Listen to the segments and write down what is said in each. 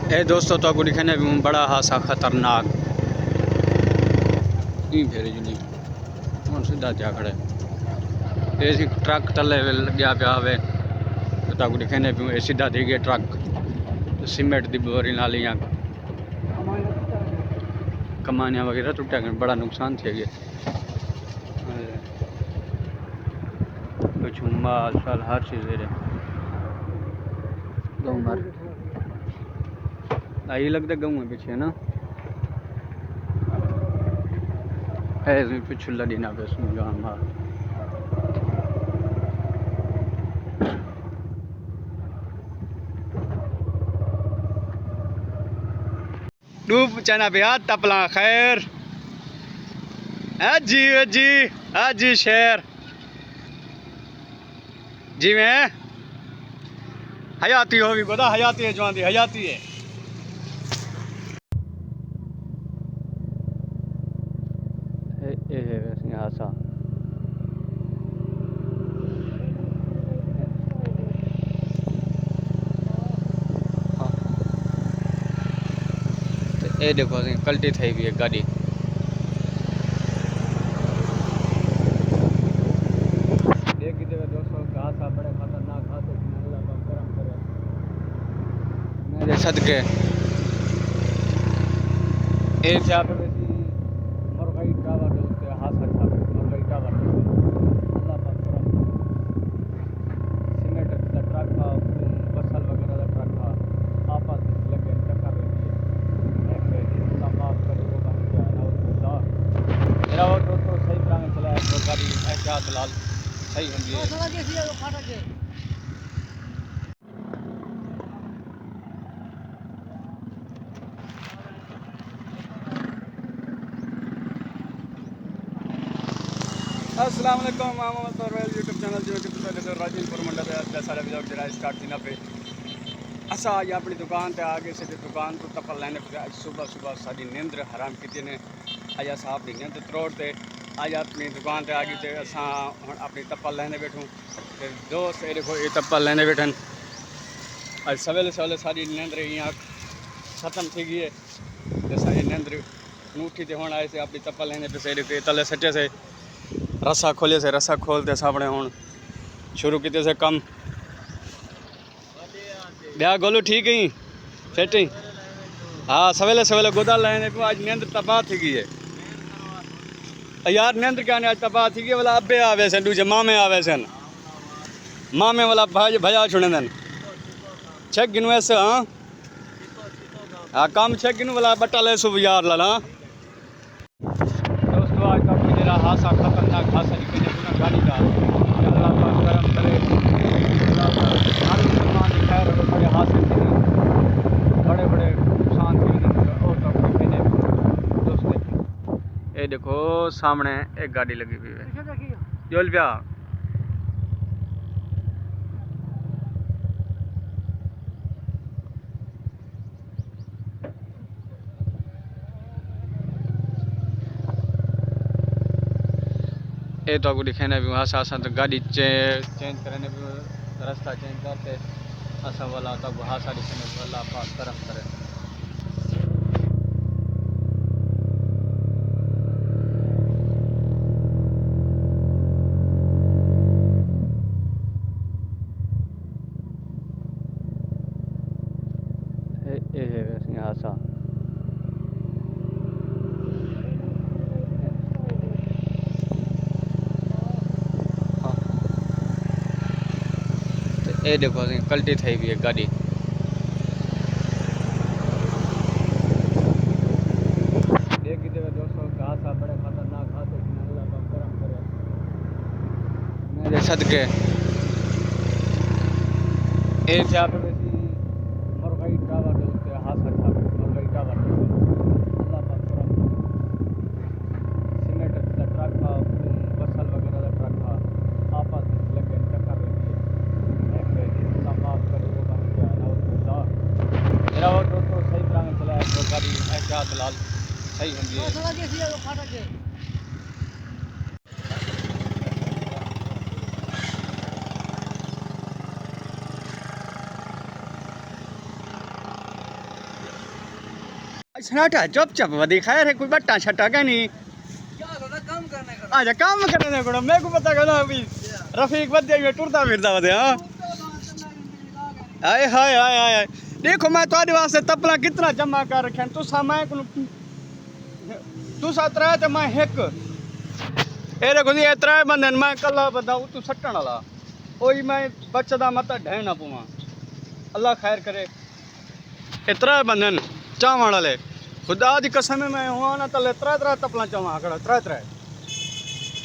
ए दोस्तों तो आपको दिखाने बड़ा हादसा खतरनाक फेरे जी हम सीधा जा खड़े ये ट्रक तले गया पिया हवे तो आपको दिखाने ये सीधा थी गया ट्रक सीमेंट की बोरी नालियाँ कमानियाँ वगैरह टूटा गया बड़ा नुकसान थे गया कुछ माल साल हर चीज़ आई लगता गाँव में पीछे ना है पिछू लड़ी ना पे माल डूब चना पे हाथ तपला खैर अजी शेर जी में हयाती होगी गोदा हयाती है जवान दी हयाती है हादसा ये देखो कल्टी थी भी है गाड़ी दोस्तों घास बड़े खतरनाक घास गरम करे मेरे सदके ये मुर्गाई टावर हाथ मुर्गाई टावर सीमेंट का ट्रक था बसल वगैरह का ट्रक था आपस लगे टक्कर माफ करे वो मेरा वो दोस्तों सही तरह में चलाया तो गाड़ी एहतियात फिलहाल सही होंगी अस्सलाम वालेकुम मोहम्मद परवेज यूट्यूब चैनल जो कि तुम राजीपुर मंडल है सारे ब्लॉग जरा स्टार्ट थी ना पे असा आज अपनी दुकान ते आगे से दुकान तो तपल लेने पे आज सुबह साड़ी नींद हराम की ने आज असा अपनी नींद तरोड़ते आज अपनी दुकान ते आगे ते असा अपनी तपल लेने बैठूँ फिर दोस्त ये देखो ये तपल लेने बैठन आज सवेले साड़ी नींद यहाँ ख़त्म थी गई है जैसा ये नींद उठी थे हूँ आए से अपनी तपल लेने पे से तले सटे से रस्सा खोले से रस्सा खोलते सामने हूँ शुरू किते से कम ब्याह गोलू ठीक ही सेटी हाँ सवेले गोदा लाइन को आज नींद तबाह थी गई है यार नींद क्या नहीं आज तबाह थी गई वाला अब्बे आवे सन दूजे मामे आवे सन मामे वाला भजा छुड़े दिन छेक गिनू ऐसे हाँ काम छेक गिनू वाला बट्टा ले सुबह यार लाला दोस्तों आज का मेरा हादसा खतरनाक हादसा निकले गाड़ी का अल्लाह पाक करम करे खैर बड़े हादसे बड़े नुकसान दोस्तों ये देखो सामने एक गाड़ी लगी हुई है जोल प्या ये तो आपको दिखाने भी आसा तो गाड़ी चेंज करने भी रास्ता चेंज करते असा वाला तब हासा दिखाने अल्लाह पाक करम करे ये हासा ये देखो कल्टी थी भी है गाड़ी दोस्तों घास बड़े खतरनाक घास गरम करे मेरे सदके ये मुर्गाई टावर हाथ मुर्गाई टावर सीमेंट का ट्रक था बसल वगैरह का ट्रक था आपस लगे टक्कर माफ करे वो मेरा वो दोस्तों सही तरह में चलाया तो गाड़ी एहतियात फिलहाल सही होंगी सनाटा चुप चुप वधी खैर है कोई बट्टा छट्टा क्या नहीं काम करने का अच्छा काम करने को मेरे को पता करना अभी रफीक बदे में टुरता फिरता वधे हां हाय हाय हाय हाय देखो मैं तुम्हारे वास्ते तपला कितना जमा कर रखे तुसा मैं तुसा त्रै ते मैं एक ए देखो जी त्रै बंदे मैं कल्ला बंदा तू सट्टण वाला ओही मैं बचदा मत ढहना पवा अल्लाह खैर करे ए त्रै बंदन चावण वाले खुदा दी कसम मैं हुआ ना तले त्रै त्रै तपला चावा आकड़ा त्रै त्रै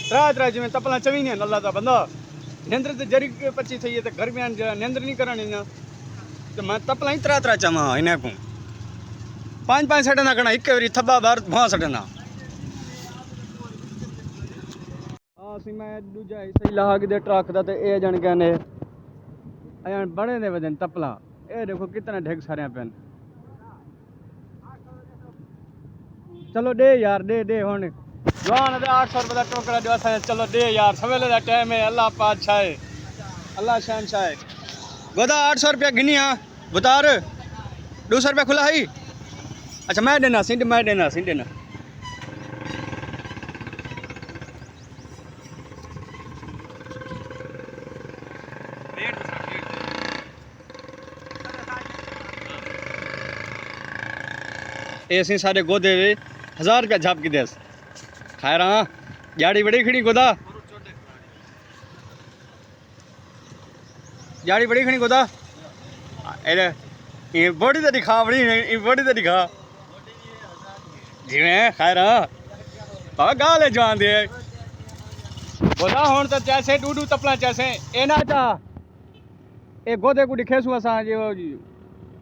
त्रै त्रै जिवें तपला चवीने अल्लाह दा बंदा निंद्र ते जरी पची थई ते गर्मियां निंद्र नहीं करनी ना तो मैं तपला ही त्रै त्रै चावा इन्हें को पांच पांच सटना कना एक बारी थब्बा बार भां सटना ਅਸੀਂ ਮੈਂ ਦੂਜਾ ਹਿੱਸਾ ਹੀ ਲਾ ਕੇ ਦੇ ਟਰੱਕ ਦਾ ਤੇ ਇਹ ਜਣ ਕਹਿੰਦੇ ਅਣ ਬੜੇ ਦੇ ਵਜਨ ਤਪਲਾ ਇਹ ਦੇਖੋ ਕਿਤਨਾ ਢਿੱਗ ਸਾਰਿਆਂ ਪੈਨ ਚਲੋ ਦੇ ਯਾਰ ਦੇ ਹੁਣ ਜਵਾਨ ਦੇ 800 ਰੁਪਏ ਦਾ ਟੋਕਰਾ ਦਿਵਾ ਸਾਂ ਚਲੋ ਦੇ ਯਾਰ ਸਵੇਲੇ ਦਾ ਟਾਈਮ ਹੈ ਅੱਲਾਹ ਪਾਤਸ਼ਾਹ ਹੈ ਅੱਲਾਹ शहनशाह है गोदा 800 रुपया गिनी हाँ बुतार 200 रुपया खुला है अच्छा मैं देना सिंध देना ऐसे सारे गोदे 1000 रुपया झाप की देस खैर हाँ जाड़ी बड़ी खड़ी गोदा जाड़ी बड़ी खड़ी गोदा अरे ये बॉडी तो दिखा बड़ी ये बॉडी तो दिखा जिवें खैर हाँ गाल जवान दे गोदा होन तो जैसे डूडू तपला जैसे ए ना चा ए गोदे को दिखे सु असा जो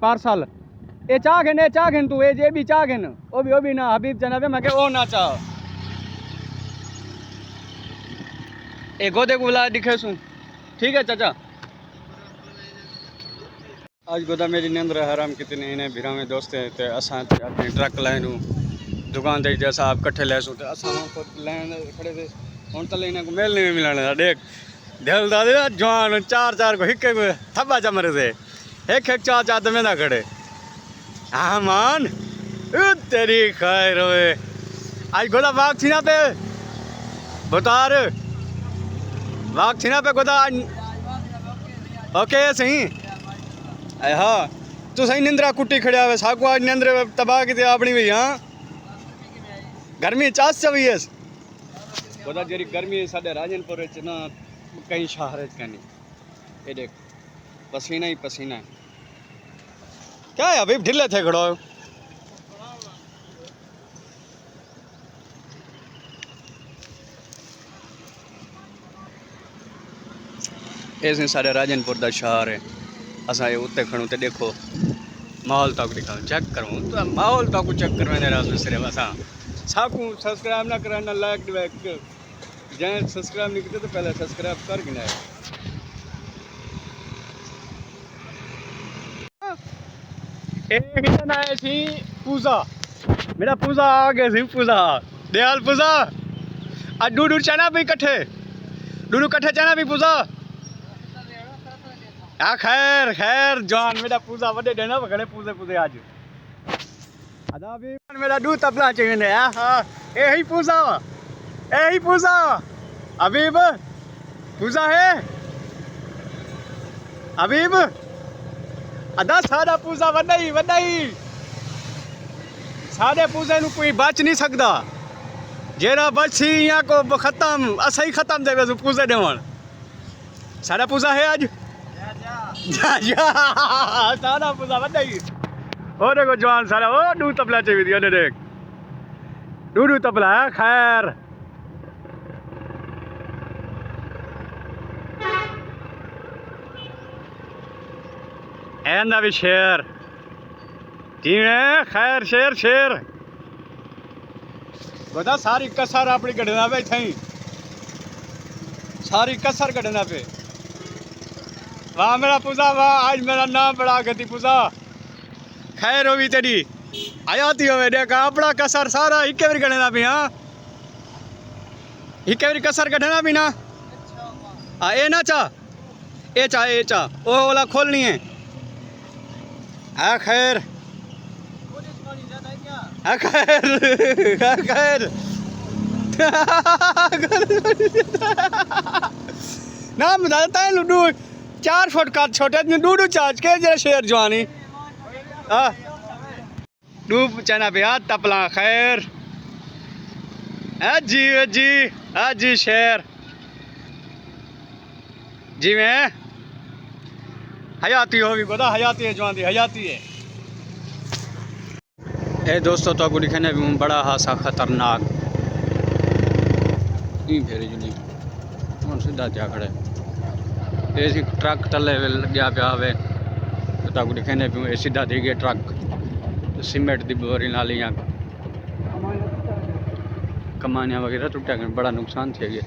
पार्सल ए चागन तू ए जे भी चागन ओ भी ना हबीब जनाबे मैं के ओ ना चा ए गोदे को बुला दिखे सु ठीक है चाचा आज गोदा मेरी निंद्र हराम कितने इन्हें भिरावे दोस्त हैं तो असा अपने ट्रक लाइन दुकान दे जैसा आप कट्ठे लैसू तो असा को लैन खड़े थे हूँ तो इन्हें को मेल नहीं मिलने देख दिल दादे जवान चार को हिक्के को थब्बा चमरे थे एक चार दमे ना खड़े हाँ मान तेरी खैर होए आज गोदा वाक थी ना पे बुतार वाक थी ना पे गोदा ओके सही हाँ तू सही निंद्रा कुट्टी खड़िया हुए साकू आज निंद्र तबाह की अपनी भी हाँ गर्मी चास चवी है गोदा जरी गर्मी साढ़े राजनपुर ना कहीं शहर कहीं ये देख पसीना ही पसीना है क्या है अभी ढिले थे खड़ो ऐसे सारे राजनपुर का शहर है असा ये उत्ते खड़ू तो देखो माहौल तक दिखाऊँ चेक करूँ तो माहौल तक चेक करवाने रात सिर्फ असा साकू सब्सक्राइब ना कराना लाइक डिवाइक जैसे सब्सक्राइब नहीं करते तो पहले सब्सक्राइब कर गिनाए थी पूजा मेरा पूजा आ गए थी पूजा दयाल पूजा आज डूडू चना भी कट्ठे डूडू कट्ठे चना भी पूजा हाँ खैर खैर जान मेरा पूजा वडे देना घणे पूजे आज अदा भी मेरा डू तबला चाहिए हाँ यही पूजा अबीब पूजा है अबीब अदा सारा पूजा वड्डाई सारे पूजे नू कोई बच नहीं सकता जेड़ा बची यहाँ को खत्म असा ही खत्म देवे तो पूजे देवन सारा पूजा है आज सारा पूजा वड्डाई ओ देखो जवान सारा ओ डू तबला चाहिए थी देख डू तबला है खैर एंदा भी शेर जिवें खैर शेर बता सारी कसर अपनी कढ़ना पे थी सारी कसर कढ़ना पे वाह मेरा पूजा वाह आज मेरा नाम बड़ा गति पूजा खैर होगी तेरी आयाती हो देखा अपना कसर सारा एक बार कढ़ना भी हाँ एक बार कसर कढ़ना भी ना हाँ ए ना चा ओ वाला खोलनी है हाँ खैर खैर खैर ना बताता है लुडू 4 फुट का छोटे डूडू चार्ज के जरा शेर जवानी डूब चना पे हाथ तपला खैर जी शेर जी में हयाती होगी गोदा हयाती है जवानी हयाती है ए दोस्तों तो दिखने भी बड़ा हासा खतरनाक फेरे जुनी हम सीधा जा खड़े ये ट्रक तले गया पे आवे तो दिखने भी सीधा थी गया ट्रक तो सीमेंट की बोरी नालियाँ कमानियाँ वगैरह टूटा गए बड़ा नुकसान थे गया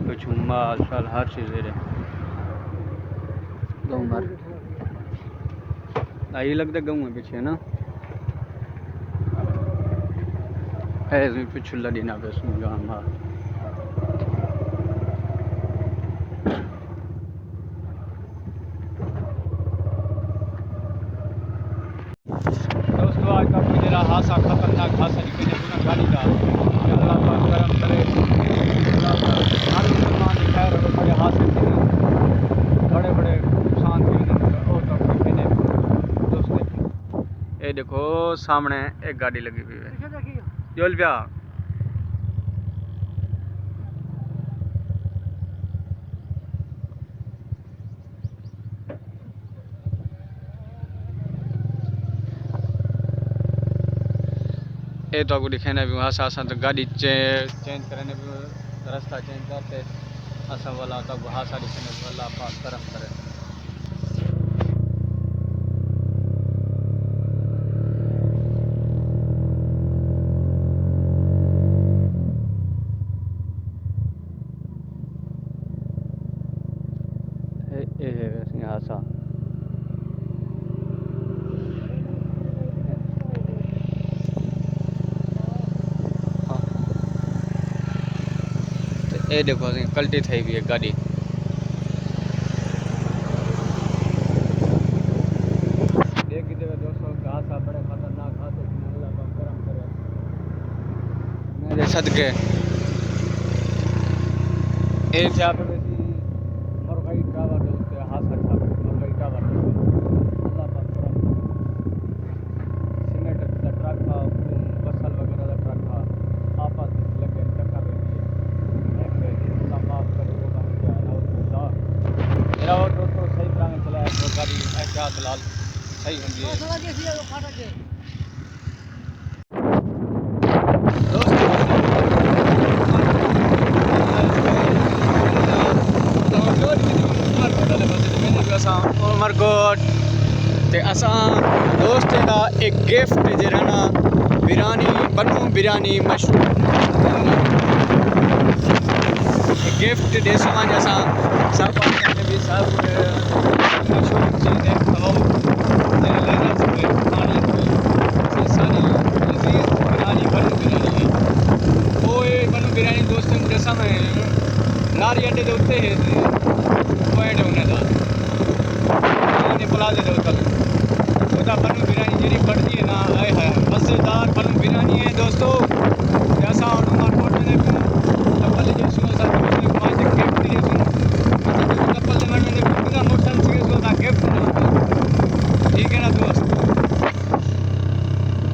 कुछ माल शाल हर चीज़ गऊ मर आई लगता गऊ है पीछे ना है पिछू लड़ी ना बस गाँव मार दोस्तों आज का मेरा हादसा खतरनाक हादसा निकले बिना गाड़ी का अल्लाह पाक करम करे हर मुसलमान की खैर हो बड़े हादसे बड़े बड़े नुकसान हुए दोस्तों ये देखो सामने एक गाड़ी लगी हुई है जोल प्या ये तो आपको दिखाना भी वहाँ से आसान तो गाड़ी चेंज करने भी रास्ता चेंज करते आसान वाला तो वहाँ से दिखाने वाला पास करम करे आसा ये देखो कल्टी थी भी है गाड़ी देखी देवे दोस्तों घास बड़े खतरनाक घास है अल्लाह का करम करे मेरे सदके ये जहाँ पे वैसी मुर्गाई टावर है उसके हाथ अच्छा मुर्गाई टावर अल्लाह का करम सीमेंट का ट्रक था बसल वगैरह का ट्रक था आपस में लगे टक्कर रही मेरा और दोस्तों सही तरह में चला है तो गाड़ी एहतियात फिलहाल सही होंगी उमरकोट ते असां दोस्त का एक गिफ्ट जरा ना बिरयानी बनू बिरयानी मशहूर गिफ्ट दे समान जैसा सब भी सब मशहूर चीज़ है खाओ लेना सकते खानी सारी बिरयानी बनू बिरयानी है वो बनू बिरयानी दोस्तों जैसा मैं नारी अड्डे के उत्ते है पॉइंट होने का प्लाजे के उत्ते वो बनू बिरयानी जी बढ़ती है ना आए है मज़ेदार बनू बिरयानी है दोस्तों जैसा उमरकोट ने ठीक है ना दोस्त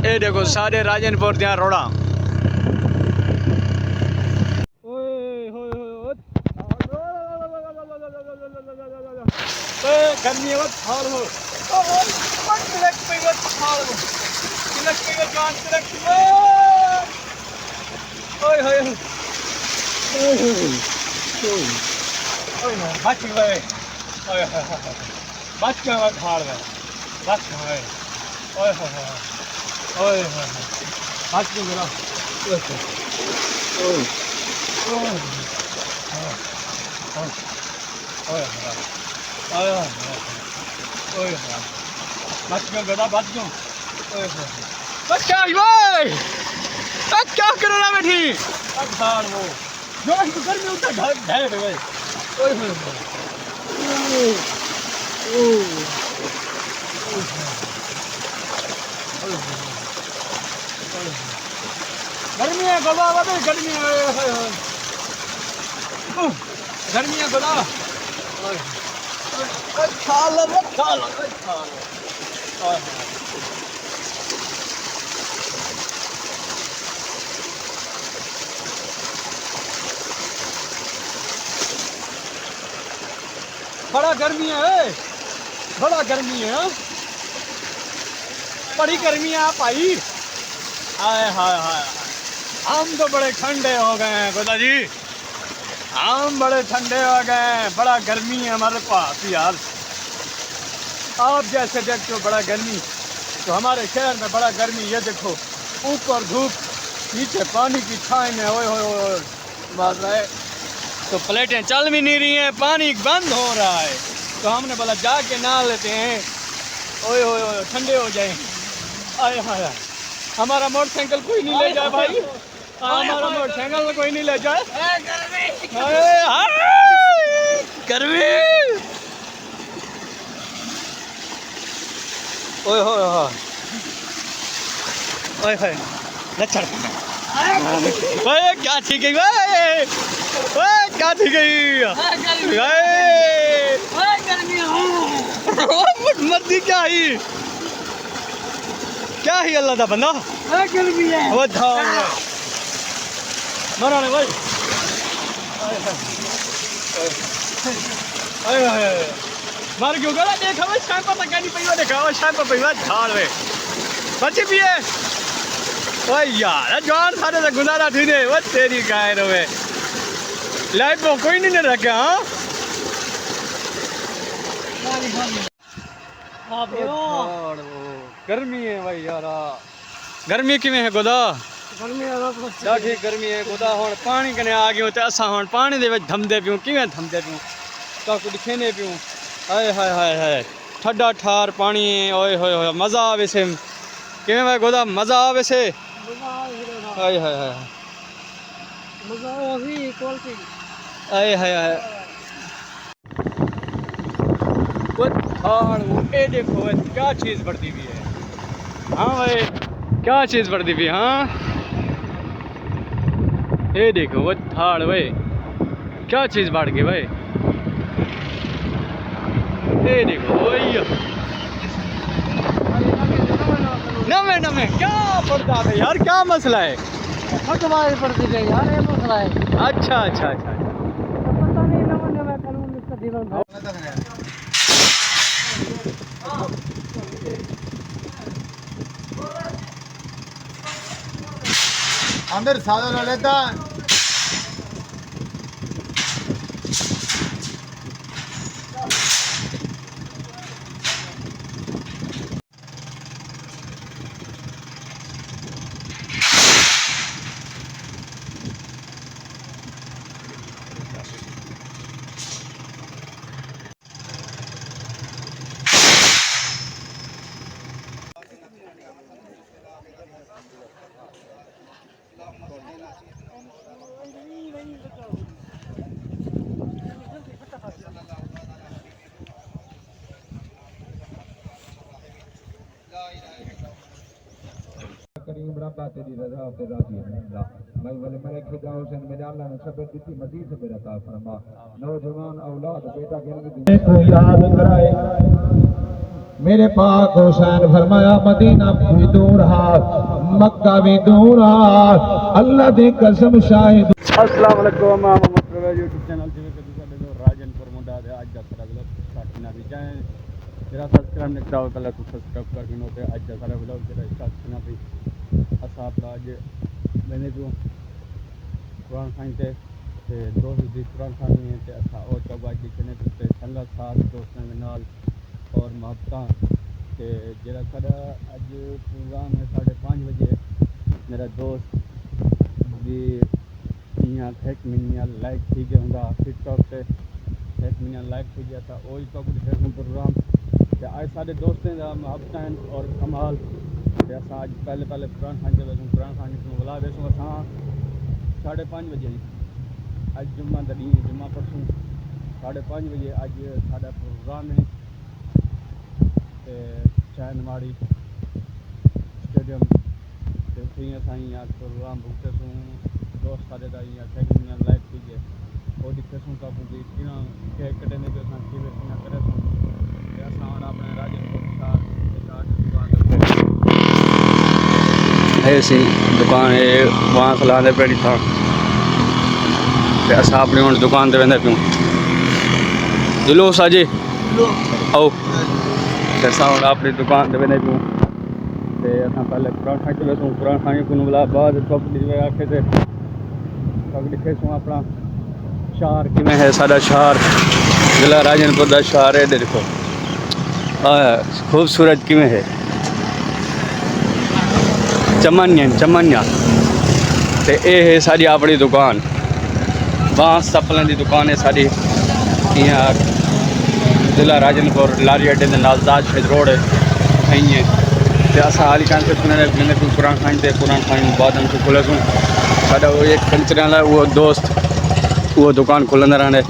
ये देखो सारे राजनपुर दिया रोड़ा गर्मी बच गए बच गए खाड़ में बच गए बच गए मेरा बच गए गदा बच गए बच्चा क्या कर रहा बैठी वो जो घर में उतर ढाई गए गर्मी है गोदा वाले गर्मी है गर्मी है गोदा खा लो खा लो खा लो बड़ा गर्मी है बड़ा गर्मी है बड़ी गर्मी है भाई हाय हाय हाय हम तो बड़े ठंडे हो गए हैं गोदा जी हम बड़े ठंडे हो गए हैं बड़ा गर्मी है हमारे पास यार आप जैसे देखते हो बड़ा गर्मी तो हमारे शहर में बड़ा गर्मी ये देखो ऊपर धूप नीचे पानी की छाई में ओए होए बात रहे तो प्लेटें चल भी नहीं रही हैं पानी बंद हो रहा है तो हमने बोला जाके नहा लेते हैं ओए ओए ठंडे हो जाए आए हाय हमारा मोटरसाइकिल कोई नहीं ले जाए भाई हमारा मोटरसाइकिल कोई नहीं ले जाए गर्मी ओए होए ओए होए लच्छड़ ओए क्या ठीक है ओए क्या ठीक है मर्दी क्या ही अल्लाह दा बंदा गर्मी है वो धान मरा ने भाई मार क्यों गला देखा भाई शाम पर क्या नहीं पईवा देखा भाई शाम पर पईवा झाड़ वे बच्चे भी है ओए यार जान सारे से गुनारा थी ने वो तेरी गाय रे लाइफ में कोई नहीं रखा हां गर्मी है भाई यार गर्मी किवें है गोदा ॾाढी गर्मी है गोदा हुण पानी कने आ गयो ते असां हुण पानी दे विच धमदे पियूं किवें धमदे पियूं तो कुछ खेने पियूं हाय हाय हाय हाय ठड्डा ठार पानी ओए होए होए मज़ा आवे से किवें भाई गोदा मज़ा आवे से हाय हाय हाय मजा आवी क्वालिटी हाय हाय हाय वो थान वो ए देखो क्या चीज़ बढ़ती हुई है हाँ भाई क्या चीज़ बढ़ती हुई हाँ ये देखो वो थाड़ भाई क्या चीज़ बढ़ गई भाई ये देखो वही नमे नमे क्या पड़ता है यार क्या मसला है फटवाई पड़ती है यार ये मसला है अच्छा अच्छा अच्छा पता नहीं नमन में कानून इसका जीवन अंदर साधन लेता करीम रब्बा तेरी रज़ा पे राज़ी है मैं वले मरे खुदा हुसैन मेरे अल्लाह ने सब दी मजीद से मेरा ता फरमा नौजवान औलाद बेटा के को याद कराए मेरे पाक हुसैन फरमाया मदीना भी दूर हा मक्का भी दूर हा अल्लाह दी कसम शाहिद अस्सलाम वालेकुम मोहम्मद प्रवेश यूट्यूब चैनल जिਵੇਂ ਕਿ ਸਾਡੇ ਨੂੰ ਰਾਜਨਪੁਰ ਮੁੰਡਾ ਦੇ ਅੱਜ ਦਾ ਸਾਡਾ ਵਲੌਗ ਸਟਾਰਟ ਕਰਨਾ ਵੀ ਚਾਹੇ ਜਿਹੜਾ ਸਬਸਕ੍ਰਾਈਬ ਨਹੀਂ ਕੀਤਾ ਪਹਿਲਾਂ ਤੁਸੀਂ ਸਬਸਕ੍ਰਾਈਬ ਕਰਕੇ ਨੋ ਤੇ ਅੱਜ ਦਾ ਸਾਡਾ ਵਲੌਗ ਜਿਹੜਾ ਸਟਾਰਟ ਕਰਨਾ ਵੀ ਅਸਾਂ ਆਪਣਾ ਅੱਜ ਮੈਨੇ ਜੋ ਕੁਰਾਨ ਖਾਨ ਤੇ ਦੋਸਤ ਦੀ ਕੁਰਾਨ ਖਾਨੀ ਹੈ ਤੇ ਅਸਾਂ ਉਹ ਚੌਗਾ ਦੀ ਚੈਨਲ ਤੇ ਸੰਗਤ ਸਾਥ ਦੋਸਤਾਂ ਦੇ ਨਾਲ ਔਰ ਮੁਹੱਬਤਾਂ ਤੇ ਜਿਹੜਾ ਸਾਡਾ ਅੱਜ ਪ੍ਰੋਗਰਾਮ ਹੈ 5:30 ਵਜੇ ਮੇਰਾ ਦੋਸਤ ਦੀ यहाँ 1 मिलियन लाइक थी गया होंगे टिकटॉक पे 1 मिलियन लाइक थी गया था वही तो प्रोग्राम तो आज सारे दोस्तों का मुहब्बत और कमाल जैसा आज पहले कुरान खान के वैसे कुरान खान को बुला वैसे असां 5:30 बजे आज जुम्मा दी जुम्मा परसों 5:30 बजे आज साड़ा प्रोग्राम है चैनमाड़ी स्टेडियम ते उठियां साईं या प्रोग्राम भुगते सूं दोस्त सारे दा या टेक्निकल लाइफ कीजिए वो दिखे सूं का पूरी किना के कटे ने जो सा कीवे किना करे सूं ते असां अपने राजनपुर शहर है सी दुकान है वहाँ खिलाने पेड़ी था ते असां अपनी हुण दुकान ते वेंदा पियूं जुलूस अजे आओ ते असां हुण अपनी दुकान ते वेंदा पियूं ते असां पहले कुरान खाई वेसूं कुरान खाई कुन बला बाद सब ॾिजे आखे ते सब दिखेसूं अपना शहर किवें है साडा शहर जिला राजनपुर दा शहर है देखो खूबसूरत किवें है चमनिया ते ये है साडी अपनी दुकान बांस चप्पलें की दुकान है साडी इहाँ जिला राजनपुर लारी अड्डे के नाल ताज फेज रोड है ते असां हाली कान से मैंने कुरान खाई ते कुरान खाई बाद हम खुलसूं साडा वो एक कल्चर वाला वो दोस्त वो दुकान खुलंदा रहंदे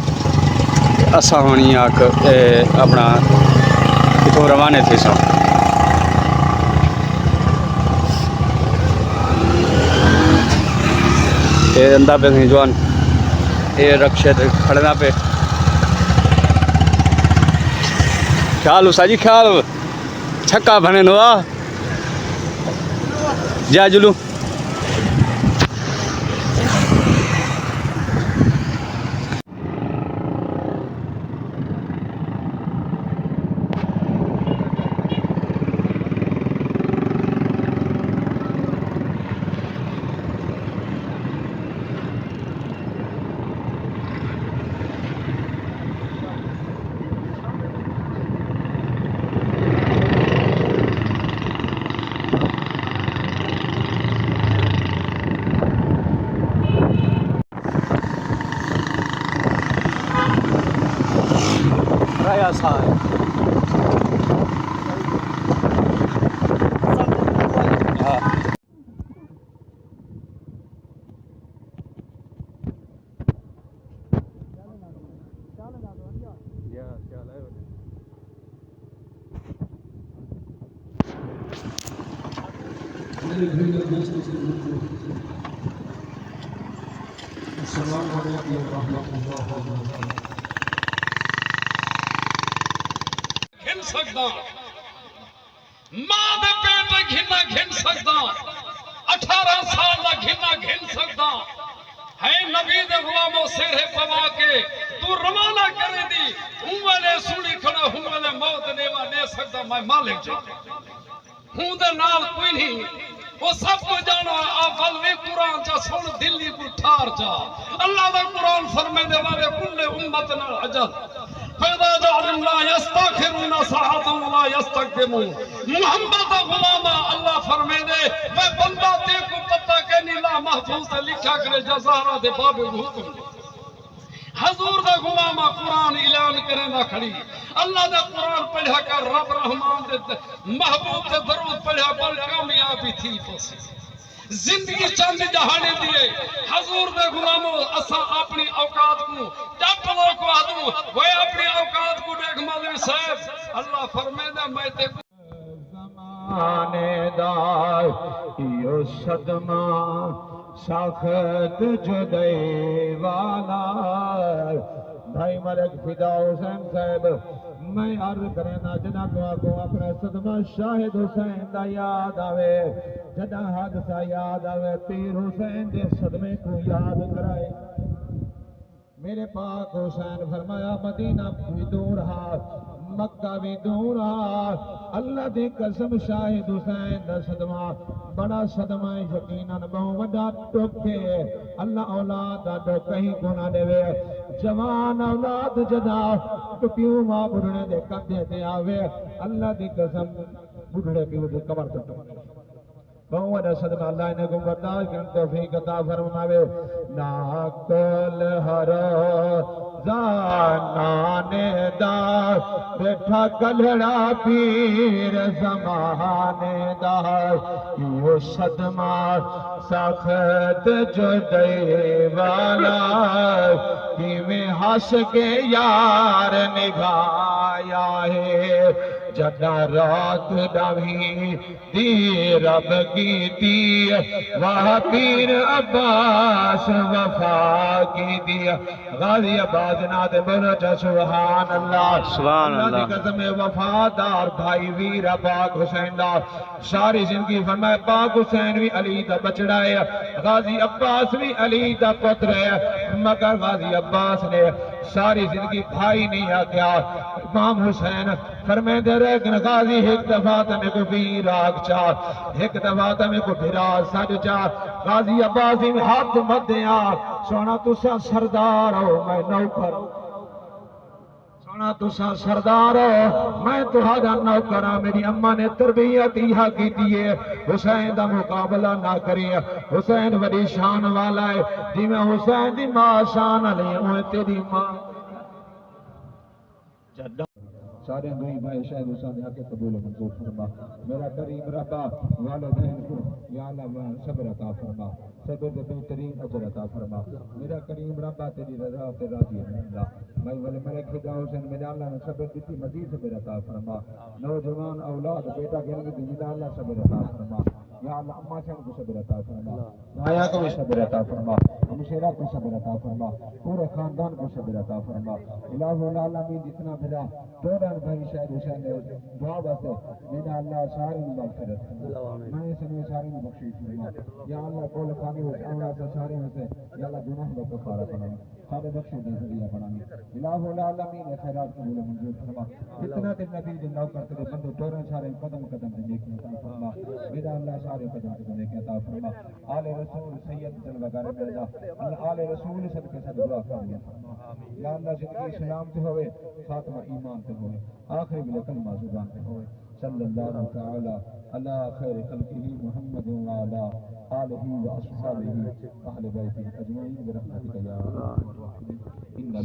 असां हुण इहाँ अपना इथों रवाने थीसूं ये अंदा पे थी जवान ये रक्षे खड़ना पे ख्याल साजी ख्याल छक्का बने नो जा जुलू रहा सा घिन सकदा मां दे पेट घिना घिन सकदा 18 साल दा घिना घिन सकदा है नबी दे गुलामो सिर पवा के तू रवाना करे दी हूं वाले सुनी खड़ा हूं वाले मौत नेवा दे सकदा मैं मालिक जो हूं दे नाल कोई नहीं वो सब को जानो अव्वल वे कुरान चा सुन दिल्ली को ठार जा अल्लाह दा कुरान फरमाने वाले कुल्ले उम्मत नाल अजल फैदा जालिम ला यस्तखिरुना साहतन ला यस्तकदिमुन मोहम्मद दा गुलाम अल्लाह फरमाए दे वे बंदा ते को पता के नी ला महफूज से लिखा करे जज़ारा दे बाब हुक्म हजूर दा गुलाम कुरान ऐलान करेंदा खड़ी अल्लाह दा कुरान पढ़ा कर रब रहमान दे महबूब ते दरूद पढ़ा पर कामयाबी थी पसी जिंदगी चंद जहाने दिए हजूर दे गुलामो असा अपनी औकात को जब लोग को आदू वो अपनी औकात को देख मौलवी साहब अल्लाह फरमाएंदा मैं ते ज़माने दा यो सदमा सख्त जुदाई वाला भाई मलिक फिदा हुसैन साहब मैं अर्ज करना जना को अपना सदमा शाहिद हुसैन दा याद आवे जदा हादसा याद आवे पीर हुसैन दे सदमे को याद कराए मेरे पाक हुसैन फरमाया मदीना भी दूर हा मक्का भी दूर हा अल्लाह दी कसम शाहिद हुसैन दा सदमा बड़ा सदमा यकीनन बहुत वड्डा टोके अल्लाह औलाद दा तो कहीं गुना देवे जवान औलाद जदा टुपियों मां बुढ़ने दे कब्जे ते आवे अल्लाह दी कसम बुढ़ड़े पियो दे कबर ते बहुत वड्डा सदमा अल्लाह ने को बर्दाश्त करने तौफीक अता फरमावे ना कल हरो जाने दा बैठा कलड़ा पीर ज़माने दा यो सदमा सख्त जुदाई वाला किवें हंस के यार निभाया है जदा रात डावी दी रब की दी वाह पीर अब्बास वफा की दी गाजी अब्बास नाद बोलो चा सुभान अल्लाह सुभान अल्लाह अल्लाह। की कसम है वफादार भाई वीर पाक हुसैन दा सारी जिंदगी फरमाए पाक हुसैन भी अली दा बचड़ा है गाजी अब्बास भी अली दा पुत्र है मगर गाजी अब्बास ने सारी जिंदगी भाई नहीं आख्या इमाम हुसैन फरमाते रहे गाजी एक दफा तमें को वीर आग चार एक दफा तमें को भिरा सज चार गाजी अब्बास भी हाथ मत दिया सोना तुसा सरदार हो मैं नौकर सोना तुसा सरदार हो मैं तुहाड़ा नौकर हाँ मेरी अम्मा ने तरबियत इहा की है हुसैन दा मुकाबला ना करी हुसैन बड़ी शान वाला है जिवें हुसैन दी मां शान वाली है तेरी मां सारे गरीब भाई शायद हुसैन आके कबूल मंजूर फरमा मेरा करीम रब्बा वालिदैन को या अल्लाह सब्र अता फरमा सब्र दे बेहतरीन अजर अता फरमा मेरा करीम रब्बा तेरी रजा पे राजी है अल्लाह मैं वाले मेरे खुदा हुसैन मेरे अल्लाह ने सब्र दी मजीद सब्र अता फरमा नौजवान औलाद बेटा गिन के मेरा अल्लाह सब्र अता फरमा या अल्लाह अम्मा जान को सब्र अता फरमा माया को भी सब्र अता फरमा मुशेरा को सब्र अता फरमा पूरे खानदान को सब्र अता फरमा इलाहुल आलमीन जितना भेजा तोड़ा भाई शायद हुसैन ने दुआ वास्ते मेरा अल्लाह सारी मगफिरत मैं सने सारी बख्शिश फरमा या अल्लाह कोल खाने हो आना से सारे में से या अल्लाह गुनाह का कफारा बना सारे बख्शिश दे जरिया बना इलाहुल आलमीन खैरात कबूल मंजूर फरमा इतना ते नबी दे नाम करते बंदे तोड़न सारे कदम कदम पे नेकी अता फरमा मेरा अल्लाह सारे कदम पे नेकी अता फरमा आले रसूल सैयद जल वगैरह मेरा अल्लाह आले रसूल सदके सब दुआ कर या अल्लाह जिंदगी सलामत होवे खात्मा ईमान पे होवे आखिरी में कलमा जुबान पे होवे सल्लल्लाहु तआला अला खैर खल्किही मुहम्मद व अला आलिही व अस्हाबिही अहले बैतिही अजमईन बिरहमतिका या अरहमर राहिमीन इन्ना